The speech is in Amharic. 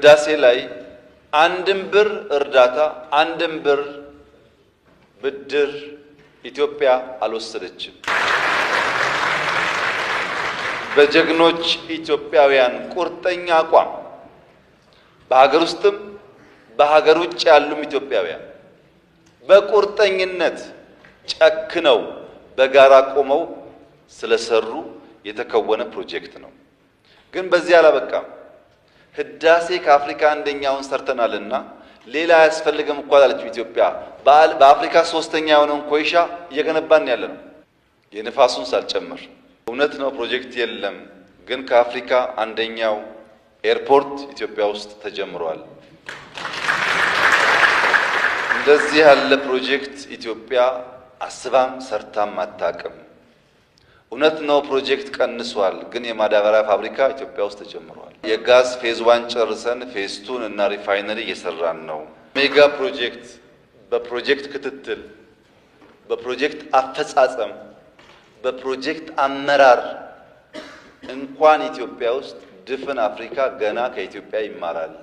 ህዳሴ ላይ አንድም ብር እርዳታ አንድም ብር ብድር ኢትዮጵያ አልወሰደችም። በጀግኖች ኢትዮጵያውያን ቁርጠኛ አቋም በሀገር ውስጥም በሀገር ውጭ ያሉም ኢትዮጵያውያን በቁርጠኝነት ጨክነው በጋራ ቆመው ስለሰሩ የተከወነ ፕሮጀክት ነው። ግን በዚህ አላበቃም። ህዳሴ ከአፍሪካ አንደኛውን ሰርተናልና ሌላ አያስፈልግም እኮ አላለችም ኢትዮጵያ። በአፍሪካ ሶስተኛ የሆነውን ኮይሻ እየገነባን ያለ ነው፣ የንፋሱን ሳልጨምር። እውነት ነው ፕሮጀክት የለም፣ ግን ከአፍሪካ አንደኛው ኤርፖርት ኢትዮጵያ ውስጥ ተጀምሯል። እንደዚህ ያለ ፕሮጀክት ኢትዮጵያ አስባም ሰርታም አታውቅም። እውነት ነው ፕሮጀክት ቀንሷል፣ ግን የማዳበሪያ ፋብሪካ ኢትዮጵያ ውስጥ ተጀምሯል። የጋዝ ፌዝ 1 ጨርሰን ፌዝ 2 እና ሪፋይነሪ እየሰራን ነው። ሜጋ ፕሮጀክት በፕሮጀክት ክትትል፣ በፕሮጀክት አፈጻጸም፣ በፕሮጀክት አመራር እንኳን ኢትዮጵያ ውስጥ ድፍን አፍሪካ ገና ከኢትዮጵያ ይማራል።